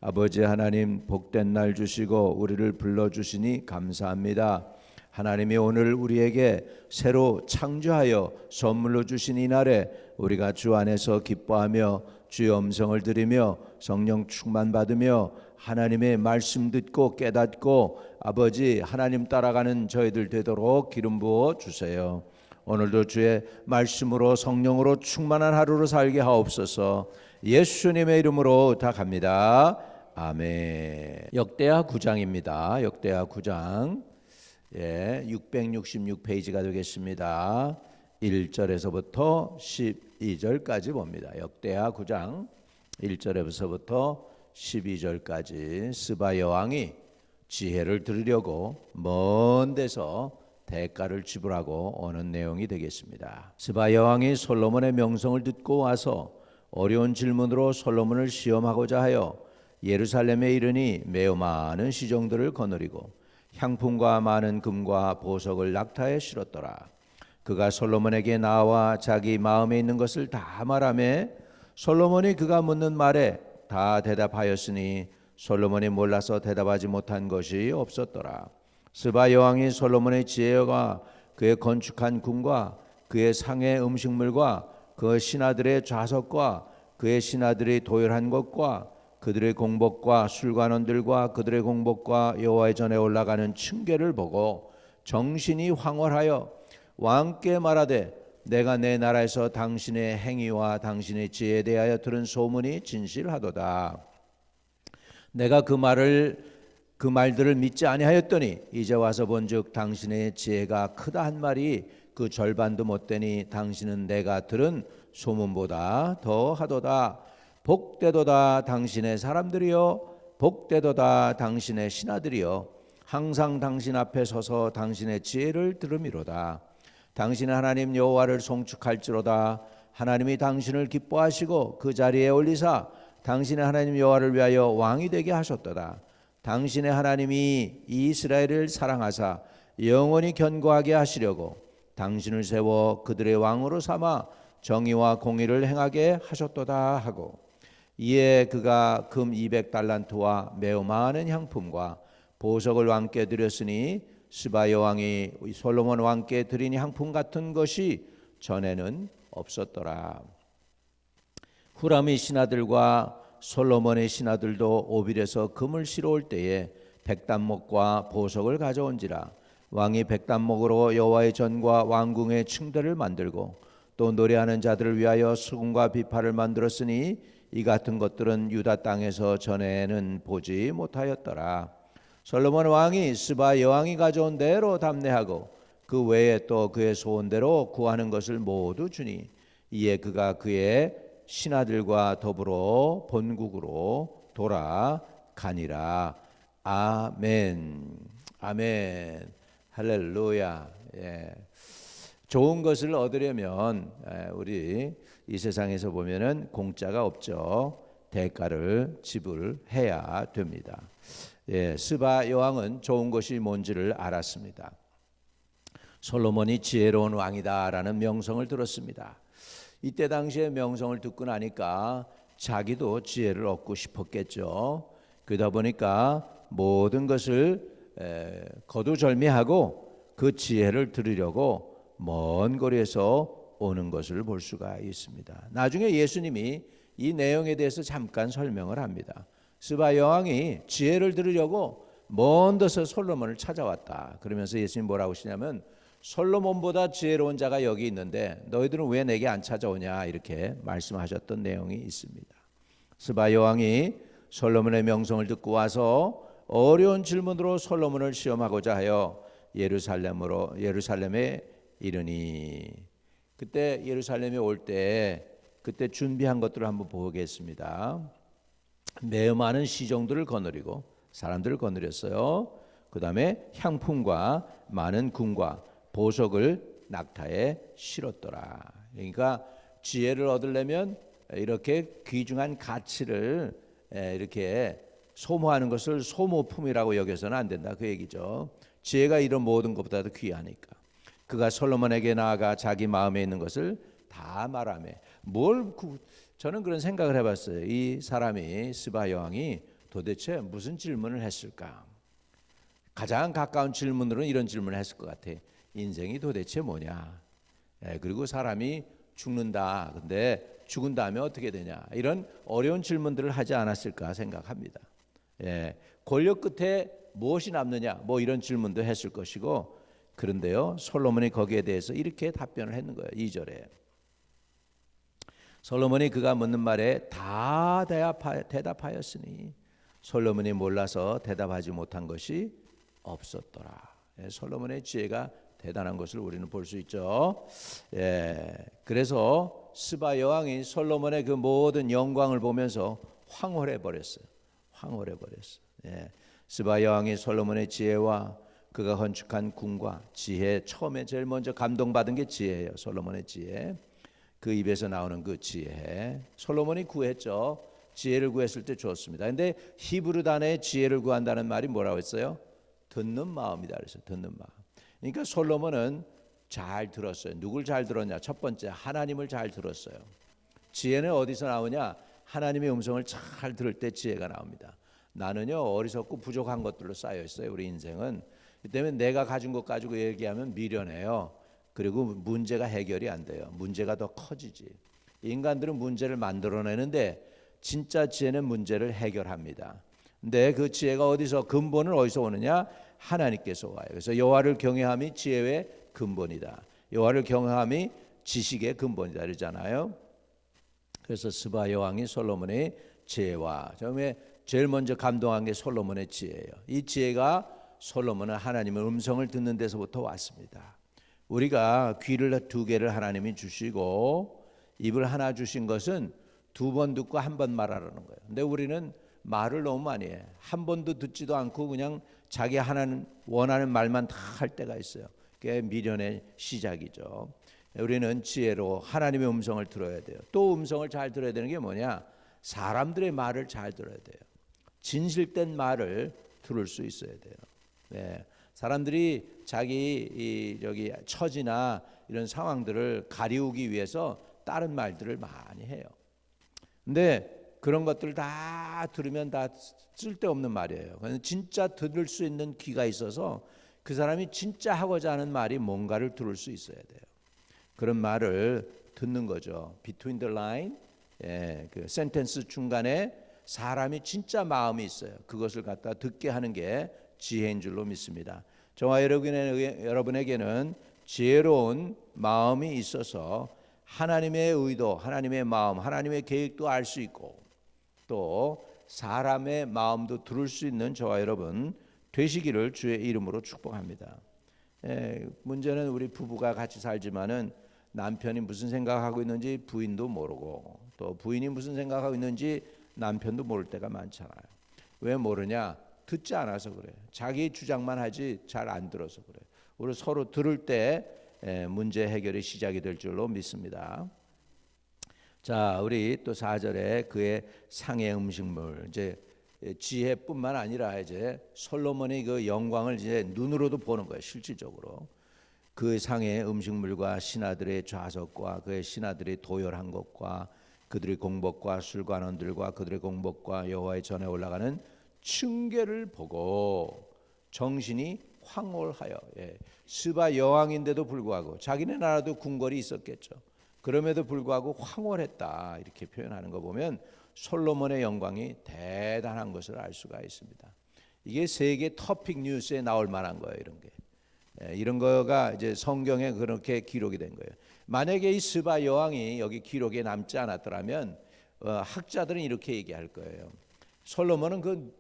아버지 하나님 복된 날 주시고 우리를 불러주시니 감사합니다. 하나님이 오늘 우리에게 새로 창조하여 선물로 주신 이 날에 우리가 주 안에서 기뻐하며 주의 음성을 들으며 성령 충만받으며 하나님의 말씀 듣고 깨닫고 아버지 하나님 따라가는 저희들 되도록 기름 부어 주세요. 오늘도 주의 말씀으로 성령으로 충만한 하루로 살게 하옵소서. 예수님의 이름으로 다 갑니다. 아멘. 역대하 9장입니다. 역대하 9장 666페이지가 되겠습니다. 1절에서부터 12절까지 봅니다. 역대하 9장 1절에서부터 12절까지 스바 여왕이 지혜를 들으려고 먼 데서 대가를 지불하고 오는 내용이 되겠습니다. 스바 여왕이 솔로몬의 명성을 듣고 와서 어려운 질문으로 솔로몬을 시험하고자 하여 예루살렘에 이르니 매우 많은 시종들을 거느리고 향품과 많은 금과 보석을 낙타에 실었더라. 그가 솔로몬에게 나와 자기 마음에 있는 것을 다 말하매 솔로몬이 그가 묻는 말에 다 대답하였으니 솔로몬이 몰라서 대답하지 못한 것이 없었더라. 스바 여왕이 솔로몬의 지혜와 그의 건축한 궁과 그의 상의 음식물과 그 신하들의 좌석과 그의 신하들이 도열한 것과 그들의 공복과 술관원들과 그들의 공복과 여호와의 전에 올라가는 층계를 보고 정신이 황홀하여 왕께 말하되 내가 내 나라에서 당신의 행위와 당신의 지혜에 대하여 들은 소문이 진실하도다. 내가 그 말들을 믿지 아니하였더니 이제 와서 본즉 당신의 지혜가 크다 한 말이 그 절반도 못되니 당신은 내가 들은 소문보다 더하도다. 복되도다 당신의 사람들이여, 복되도다 당신의 신하들이여, 항상 당신 앞에 서서 당신의 지혜를 들음이로다. 당신의 하나님 여호와를 송축할지로다. 하나님이 당신을 기뻐하시고 그 자리에 올리사 당신의 하나님 여호와를 위하여 왕이 되게 하셨도다. 당신의 하나님이 이스라엘을 사랑하사 영원히 견고하게 하시려고 당신을 세워 그들의 왕으로 삼아 정의와 공의를 행하게 하셨도다 하고, 이에 그가 금 200달란트와 매우 많은 향품과 보석을 왕께 드렸으니 스바 여왕이 솔로몬 왕께 드린 향품 같은 것이 전에는 없었더라. 후람의 신하들과 솔로몬의 신하들도 오빌에서 금을 실어올 때에 백단목과 보석을 가져온지라. 왕이 백단목으로 여호와의 전과 왕궁의 층대를 만들고 또 노래하는 자들을 위하여 수금과 비파를 만들었으니 이 같은 것들은 유다 땅에서 전에는 보지 못하였더라. 솔로몬 왕이 스바 여왕이 가져온 대로 담내하고 그 외에 또 그의 소원대로 구하는 것을 모두 주니 이에 그가 그의 신하들과 더불어 본국으로 돌아가니라. 아멘. 아멘. 할렐루야. 좋은 것을 얻으려면 우리 이 세상에서 보면은 공짜가 없죠. 대가를 지불해야 됩니다. 스바 여왕은 좋은 것이 뭔지를 알았습니다. 솔로몬이 지혜로운 왕이다라는 명성을 들었습니다. 이때 당시에 명성을 듣고 나니까 자기도 지혜를 얻고 싶었겠죠. 그러다 보니까 모든 것을 거두절미하고 그 지혜를 들으려고 먼 거리에서 오는 것을 볼 수가 있습니다. 나중에 예수님이 이 내용에 대해서 잠깐 설명을 합니다. 스바 여왕이 지혜를 들으려고 먼 데서 솔로몬을 찾아왔다. 그러면서 예수님 뭐라고 하시냐면 솔로몬보다 지혜로운 자가 여기 있는데 너희들은 왜 내게 안 찾아오냐, 이렇게 말씀하셨던 내용이 있습니다. 스바 여왕이 솔로몬의 명성을 듣고 와서 어려운 질문으로 솔로몬을 시험하고자 하여 예루살렘에 이르니, 그때 예루살렘에 올 때 그때 준비한 것들을 한번 보겠습니다. 매우 많은 시종들을 거느리고 사람들을 거느렸어요. 그 다음에 향품과 많은 금과 보석을 낙타에 실었더라. 그러니까 지혜를 얻으려면 이렇게 귀중한 가치를 이렇게 소모하는 것을 소모품이라고 여겨서는 안 된다, 그 얘기죠. 지혜가 이런 모든 것보다도 귀하니까. 그가 솔로몬에게 나아가 자기 마음에 있는 것을 다 말하며, 저는 그런 생각을 해봤어요. 이 사람이 스바 여왕이 도대체 무슨 질문을 했을까? 가장 가까운 질문으로는 이런 질문을 했을 것 같아. 인생이 도대체 뭐냐? 그리고 사람이 죽는다. 근데 죽은 다음에 어떻게 되냐? 이런 어려운 질문들을 하지 않았을까 생각합니다. 권력 끝에 무엇이 남느냐? 뭐 이런 질문도 했을 것이고, 그런데요, 솔로몬이 거기에 대해서 이렇게 답변을 했는 거예요. 2절에 솔로몬이 그가 묻는 말에 다 대답하였으니 솔로몬이 몰라서 대답하지 못한 것이 없었더라. 솔로몬의 지혜가 대단한 것을 우리는 볼 수 있죠. 그래서 스바 여왕이 솔로몬의 그 모든 영광을 보면서 황홀해 버렸어요. 스바 여왕이 솔로몬의 지혜와 그가 건축한 궁과 지혜, 처음에 제일 먼저 감동받은 게 지혜예요. 솔로몬의 지혜. 그 입에서 나오는 그 지혜. 솔로몬이 구했죠. 지혜를 구했을 때 좋습니다. 근데 히브리 단어에 지혜를 구한다는 말이 뭐라고 했어요? 듣는 마음이다 그래서 듣는 마음. 그러니까 솔로몬은 잘 들었어요. 누굴 잘 들었냐? 첫 번째 하나님을 잘 들었어요. 지혜는 어디서 나오냐? 하나님의 음성을 잘 들을 때 지혜가 나옵니다. 나는요 어리석고 부족한 것들로 쌓여 있어요. 우리 인생은. 그 때문에 내가 가진 것 가지고 얘기하면 미련해요. 그리고 문제가 해결이 안 돼요. 문제가 더 커지지. 인간들은 문제를 만들어내는데 진짜 지혜는 문제를 해결합니다. 근데 그 지혜가 어디서, 근본은 어디서 오느냐? 하나님께서 와요. 그래서 여호와를 경외함이 지혜의 근본이다. 여호와를 경외함이 지식의 근본이다 그러잖아요. 그래서 스바 여왕이 솔로몬의 지혜와 처음에 제일 먼저 감동한 게 솔로몬의 지혜예요. 이 지혜가 솔로몬은 하나님의 음성을 듣는 데서부터 왔습니다. 우리가 귀를 두 개를 하나님이 주시고 입을 하나 주신 것은 두 번 듣고 한 번 말하라는 거예요. 근데 우리는 말을 너무 많이 해. 한 번도 듣지도 않고 그냥 자기 하나는 원하는 말만 다 할 때가 있어요. 그게 미련의 시작이죠. 우리는 지혜로 하나님의 음성을 들어야 돼요. 또 음성을 잘 들어야 되는 게 뭐냐? 사람들의 말을 잘 들어야 돼요. 진실된 말을 들을 수 있어야 돼요. 사람들이 자기 저기 처지나 이런 상황들을 가리우기 위해서 다른 말들을 많이 해요. 근데 그런 것들 다 들으면 다 쓸데없는 말이에요. 진짜 들을 수 있는 귀가 있어서 그 사람이 진짜 하고자 하는 말이 뭔가를 들을 수 있어야 돼요. 그런 말을 듣는 거죠. Between the line, 그 센텐스 중간에 사람이 진짜 마음이 있어요. 그것을 갖다 듣게 하는 게 지혜인 줄로 믿습니다. 저와 여러분에게는 지혜로운 마음이 있어서 하나님의 의도, 하나님의 마음, 하나님의 계획도 알 수 있고 또 사람의 마음도 들을 수 있는 저와 여러분 되시기를 주의 이름으로 축복합니다. 문제는 우리 부부가 같이 살지만은 남편이 무슨 생각하고 있는지 부인도 모르고 또 부인이 무슨 생각하고 있는지 남편도 모를 때가 많잖아요. 왜 모르냐? 듣지 않아서 그래요. 자기 주장만 하지 잘 안 들어서 그래요. 우리 서로 들을 때 문제 해결이 시작이 될 줄로 믿습니다. 자, 우리 또 4절에 그의 상의 음식물, 이제 지혜뿐만 아니라 이제 솔로몬의 그 영광을 이제 눈으로도 보는 거예요. 실질적으로 그 상의 음식물과 신하들의 좌석과 그의 신하들이 도열한 것과 그들의 공복과 술관원들과 그들의 공복과 여호와의 전에 올라가는 층계를 보고 정신이 황홀하여, 스바 여왕인데도 불구하고 자기네 나라도 궁궐이 있었겠죠. 그럼에도 불구하고 황홀했다 이렇게 표현하는 거 보면 솔로몬의 영광이 대단한 것을 알 수가 있습니다. 이게 세계 토픽 뉴스에 나올 만한 거예요. 이런 거가 이제 성경에 그렇게 기록이 된 거예요. 만약에 이 스바 여왕이 여기 기록에 남지 않았더라면 학자들은 이렇게 얘기할 거예요. 솔로몬은 그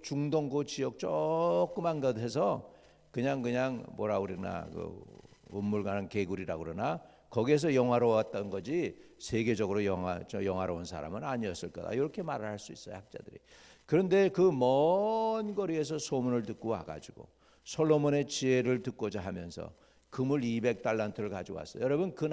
중동 그 지역 조그만 것에서 그냥 뭐라 그러나 그 운물 가는 개구리라고 그러나 거기에서 영화로웠던 거지 세계적으로 영화로운 사람은 아니었을 거다. 이렇게 말을 할 수 있어요, 학자들이. 그런데 그 먼 거리에서 소문을 듣고 와가지고 솔로몬의 지혜를 듣고자 하면서 금을 200달란트를 가져왔어요. 여러분 금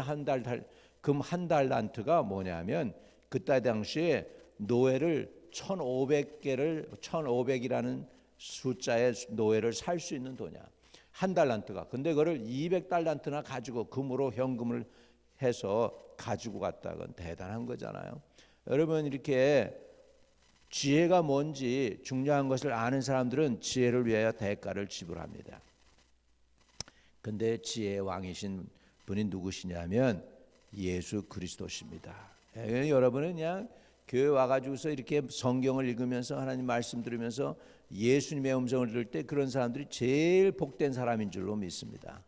한 달란트가 뭐냐면 그때 당시에 노예를 1500이라는 숫자의 노예를 살 수 있는 돈이야. 한 달란트가. 근데 그걸 200달란트나 가지고 금으로 현금을 해서 가지고 갔다. 건 대단한 거잖아요. 여러분 이렇게 지혜가 뭔지 중요한 것을 아는 사람들은 지혜를 위하여 대가를 지불합니다. 근데 지혜의 왕이신 분이 누구시냐면 예수 그리스도십니다. 여러분은 그냥 교회 와가지고서 이렇게 성경을 읽으면서 하나님 말씀 들으면서 예수님의 음성을 들을 때 그런 사람들이 제일 복된 사람인 줄로 믿습니다.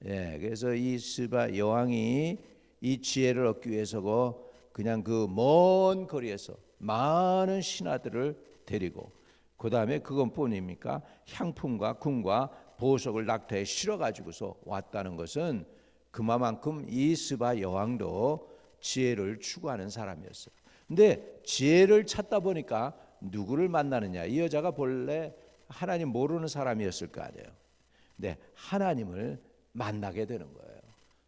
그래서 이 스바 여왕이 이 지혜를 얻기 위해서고 그냥 그 먼 거리에서 많은 신하들을 데리고 그 다음에 그것뿐입니까? 향품과 궁과 보석을 낙타에 실어가지고서 왔다는 것은 그만큼 이 스바 여왕도 지혜를 추구하는 사람이었어요. 근데 지혜를 찾다 보니까 누구를 만나느냐? 이 여자가 본래 하나님 모르는 사람이었을 거 아니에요. 근데 하나님을 만나게 되는 거예요.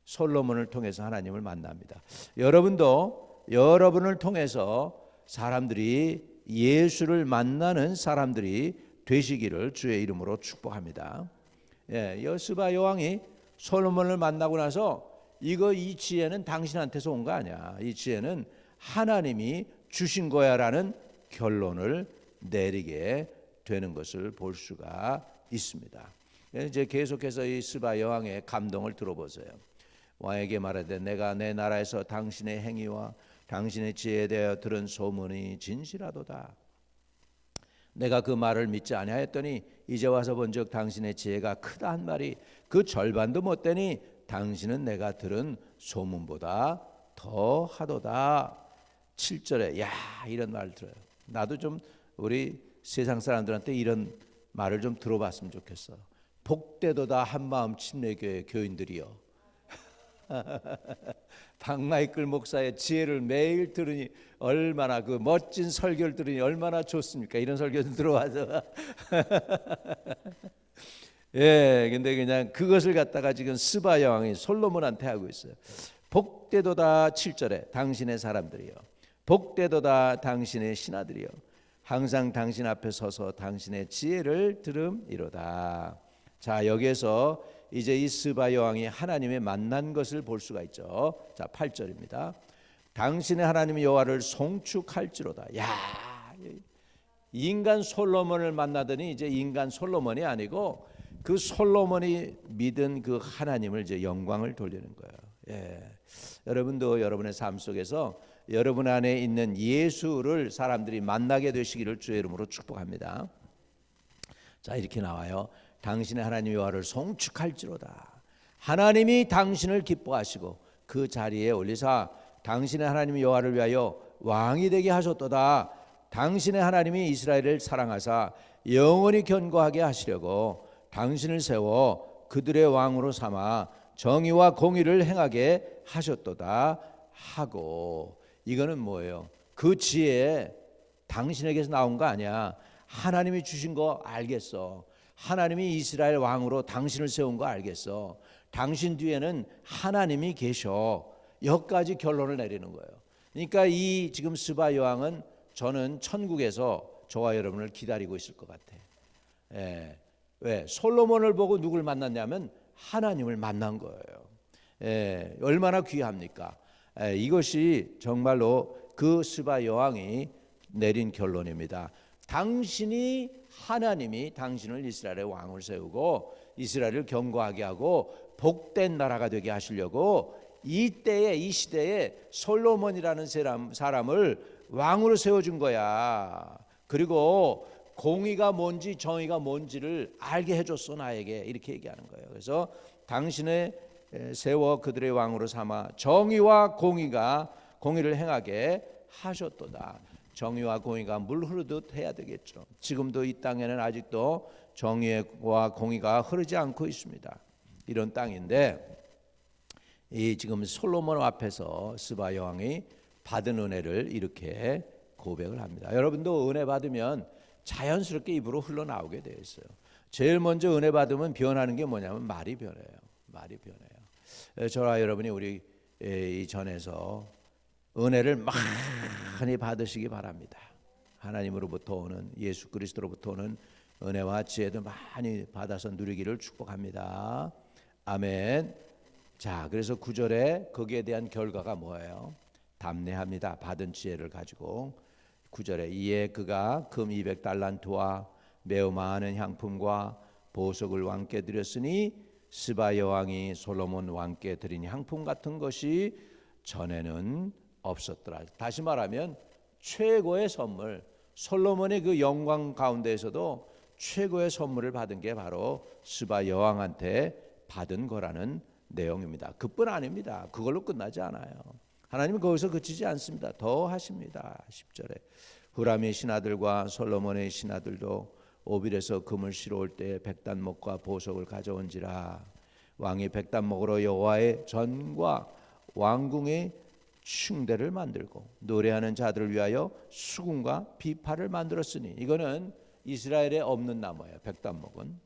솔로몬을 통해서 하나님을 만납니다. 여러분도 여러분을 통해서 사람들이 예수를 만나는 사람들이 되시기를 주의 이름으로 축복합니다. 여스바 여왕이 솔로몬을 만나고 나서 이 지혜는 당신한테서 온 거 아니야. 이 지혜는 하나님이 주신 거야라는 결론을 내리게 되는 것을 볼 수가 있습니다. 이제 계속해서 이 스바 여왕의 감동을 들어보세요. 왕에게 말하되 내가 내 나라에서 당신의 행위와 당신의 지혜에 대하여 들은 소문이 진실하도다. 내가 그 말을 믿지 아니하였더니 이제 와서 본즉 당신의 지혜가 크다 한 말이 그 절반도 못 되니 당신은 내가 들은 소문보다 더 하도다. 7절에 야 이런 말을 들어요. 나도 좀 우리 세상 사람들한테 이런 말을 좀 들어봤으면 좋겠어. 복되도다 한마음 침례교회 교인들이요. 박마이클 목사의 지혜를 매일 들으니 얼마나 그 멋진 설교를 들으니 얼마나 좋습니까? 이런 설교 좀 들어와서 근데 그냥 그것을 갖다가 지금 스바 여왕이 솔로몬한테 하고 있어요. 복되도다 7절에 당신의 사람들이요, 복되도다 당신의 신하들이요, 항상 당신 앞에 서서 당신의 지혜를 들음이로다. 자, 여기에서 이제 이 스바 여왕이 하나님의 만난 것을 볼 수가 있죠. 자, 8절입니다. 당신의 하나님 여호와를 송축할지로다. 야, 인간 솔로몬을 만나더니 이제 인간 솔로몬이 아니고 그 솔로몬이 믿은 그 하나님을 이제 영광을 돌리는 거예요. 여러분도 여러분의 삶 속에서 여러분 안에 있는 예수를 사람들이 만나게 되시기를 주의 이름으로 축복합니다. 자, 이렇게 나와요. 당신의 하나님 여호와를 송축할지로다. 하나님이 당신을 기뻐하시고 그 자리에 올리사 당신의 하나님 여호와를 위하여 왕이 되게 하셨도다. 당신의 하나님이 이스라엘을 사랑하사 영원히 견고하게 하시려고 당신을 세워 그들의 왕으로 삼아 정의와 공의를 행하게 하셨도다 하고. 이거는 뭐예요? 그 지혜 당신에게서 나온 거 아니야. 하나님이 주신 거 알겠어. 하나님이 이스라엘 왕으로 당신을 세운 거 알겠어. 당신 뒤에는 하나님이 계셔. 여기까지 결론을 내리는 거예요. 그러니까 이 지금 스바 여왕은 저는 천국에서 저와 여러분을 기다리고 있을 것 같아. 왜? 솔로몬을 보고 누굴 만났냐면 하나님을 만난 거예요. 얼마나 귀합니까? 이것이 정말로 그 스바 여왕이 내린 결론입니다. 하나님이 당신을 이스라엘의 왕을 세우고 이스라엘을 견고하게 하고 복된 나라가 되게 하시려고 이 시대에 솔로몬이라는 사람을 왕으로 세워준 거야. 그리고 공의가 뭔지 정의가 뭔지를 알게 해줬어 나에게. 이렇게 얘기하는 거예요. 그래서 당신의 세워 그들의 왕으로 삼아 정의와 공의를 행하게 하셨도다. 정의와 공의가 물 흐르듯 해야 되겠죠. 지금도 이 땅에는 아직도 정의와 공의가 흐르지 않고 있습니다. 이런 땅인데 이 지금 솔로몬 앞에서 스바 여왕이 받은 은혜를 이렇게 고백을 합니다. 여러분도 은혜 받으면 자연스럽게 입으로 흘러나오게 되어 있어요. 제일 먼저 은혜 받으면 변하는 게 뭐냐면 말이 변해요. 말이 변해요. 저와 여러분이 우리 이 전에서 은혜를 많이 받으시기 바랍니다. 하나님으로부터 오는 예수 그리스도로부터 오는 은혜와 지혜도 많이 받아서 누리기를 축복합니다. 아멘. 자, 그래서 9절에 거기에 대한 결과가 뭐예요? 담대합니다. 받은 지혜를 가지고. 9절에 이에 그가 금 200달란트와 매우 많은 향품과 보석을 왕께 드렸으니 스바 여왕이 솔로몬 왕께 드린 향품 같은 것이 전에는 없었더라. 다시 말하면 최고의 선물, 솔로몬의 그 영광 가운데에서도 최고의 선물을 받은 게 바로 스바 여왕한테 받은 거라는 내용입니다. 그뿐 아닙니다. 그걸로 끝나지 않아요. 하나님은 거기서 그치지 않습니다. 더 하십니다. 10절에 후람의 신하들과 솔로몬의 신하들도 오빌에서 금을 실어올 때 백단목과 보석을 가져온지라. 왕이 백단목으로 여호와의 전과 왕궁의 층대를 만들고 노래하는 자들을 위하여 수금과 비파를 만들었으니, 이거는 이스라엘에 없는 나무예요. 백단목은.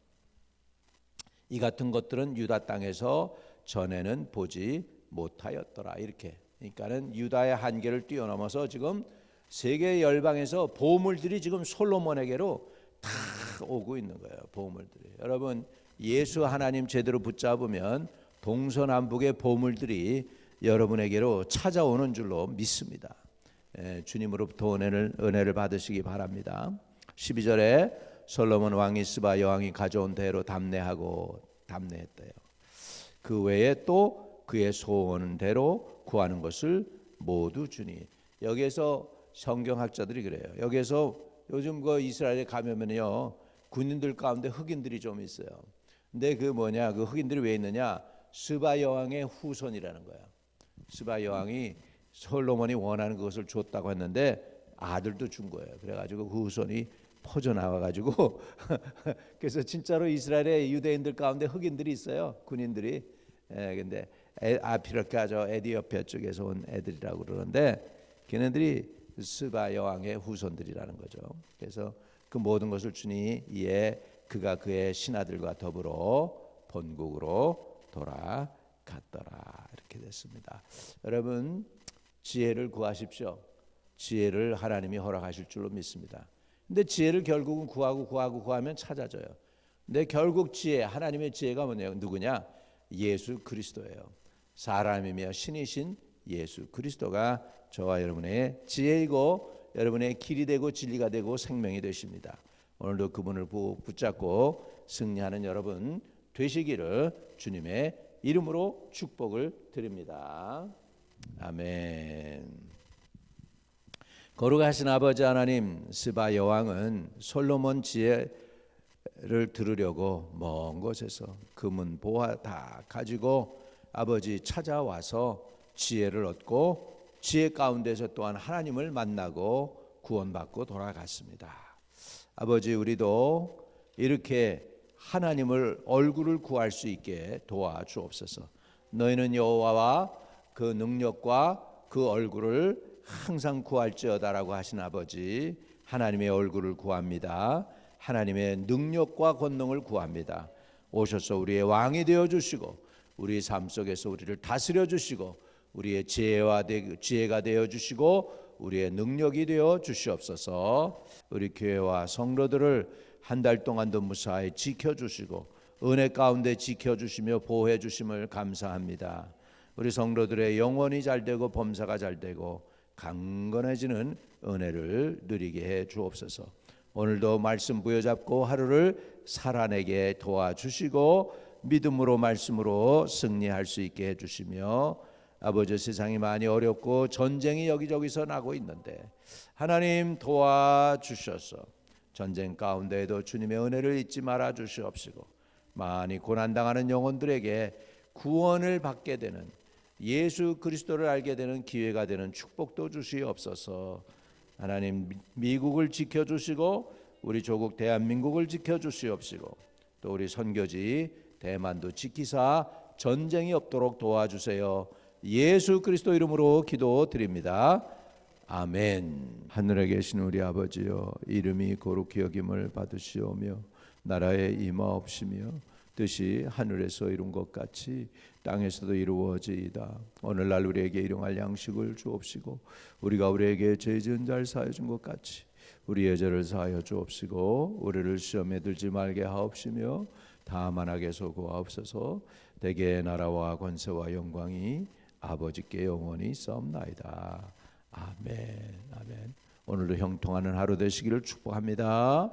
이 같은 것들은 유다 땅에서 전에는 보지 못하였더라. 이렇게. 그러니까는 유다의 한계를 뛰어넘어서 지금 세계 열방에서 보물들이 지금 솔로몬에게로 다 오고 있는 거예요. 보물들이. 여러분, 예수 하나님 제대로 붙잡으면 동서남북의 보물들이 여러분에게로 찾아오는 줄로 믿습니다. 주님으로부터 은혜를 받으시기 바랍니다. 12절에 솔로몬 왕이 스바 여왕이 가져온 대로 담내했대요. 그 외에 또 그의 소원대로 구하는 것을 모두 주니. 여기에서 성경학자들이 그래요. 여기에서 요즘 그 이스라엘에 가면요, 군인들 가운데 흑인들이 좀 있어요. 근데 그 흑인들이 왜 있느냐? 스바 여왕의 후손이라는 거야. 스바 여왕이 솔로몬이 원하는 것을 줬다고 했는데 아들도 준 거예요. 그래가지고 그 후손이 퍼져 나와가지고 그래서 진짜로 이스라엘의 유대인들 가운데 흑인들이 있어요. 군인들이. 근데 아피르카 에디오피아 쪽에서 온 애들이라고 그러는데 걔네들이 스바 여왕의 후손들이라는 거죠. 그래서 그 모든 것을 주니 이에 그가 그의 신하들과 더불어 본국으로 돌아갔더라. 이렇게 됐습니다. 여러분, 지혜를 구하십시오. 지혜를 하나님이 허락하실 줄로 믿습니다. 근데 지혜를 결국은 구하면 찾아져요. 근데 결국 지혜, 하나님의 지혜가 뭐냐면 누구냐? 예수 그리스도예요. 사람이며 신이신 예수 그리스도가 저와 여러분의 지혜이고 여러분의 길이 되고 진리가 되고 생명이 되십니다. 오늘도 그분을 붙잡고 승리하는 여러분 되시기를 주님의 이름으로 축복을 드립니다. 아멘. 거룩하신 아버지 하나님, 스바 여왕은 솔로몬 지혜를 들으려고 먼 곳에서 금은 보화 다 가지고 아버지 찾아와서 지혜를 얻고 지혜 가운데서 또한 하나님을 만나고 구원받고 돌아갔습니다. 아버지, 우리도 이렇게 하나님을 얼굴을 구할 수 있게 도와주옵소서. 너희는 여호와와 그 능력과 그 얼굴을 항상 구할지어다라고 하신 아버지, 하나님의 얼굴을 구합니다. 하나님의 능력과 권능을 구합니다. 오셔서 우리의 왕이 되어주시고 우리 삶 속에서 우리를 다스려 주시고 우리의 지혜가 되어 주시고 우리의 능력이 되어 주시옵소서. 우리 교회와 성도들을 한 달 동안도 무사히 지켜주시고 은혜 가운데 지켜주시며 보호해 주심을 감사합니다. 우리 성도들의 영혼이 잘되고 범사가 잘되고 강건해지는 은혜를 누리게 해 주옵소서. 오늘도 말씀 부여잡고 하루를 살아내게 도와주시고 믿음으로 말씀으로 승리할 수 있게 해주시며, 아버지, 세상이 많이 어렵고 전쟁이 여기저기서 나고 있는데 하나님 도와주셔서 전쟁 가운데에도 주님의 은혜를 잊지 말아 주시옵시고 많이 고난당하는 영혼들에게 구원을 받게 되는, 예수 그리스도를 알게 되는 기회가 되는 축복도 주시옵소서. 하나님, 미국을 지켜주시고 우리 조국 대한민국을 지켜주시옵시고 또 우리 선교지 대만도 지키사 전쟁이 없도록 도와주세요. 예수 그리스도 이름으로 기도드립니다. 아멘. 하늘에 계신 우리 아버지여, 이름이 거룩히 여김을 받으시오며 나라에 임하옵시며 뜻이 하늘에서 이룬 것 같이 땅에서도 이루어지이다. 오늘날 우리에게 일용할 양식을 주옵시고 우리가 우리에게 죄 지은 자를 사하여 준 것 같이 우리의 죄를 사하여 주옵시고 우리를 시험에 들지 말게 하옵시며 다만 악에서 구하옵소서. 대개의 나라와 권세와 영광이 아버지께 영원히 있사옵나이다. 아멘. 아멘. 오늘도 형통하는 하루 되시기를 축복합니다.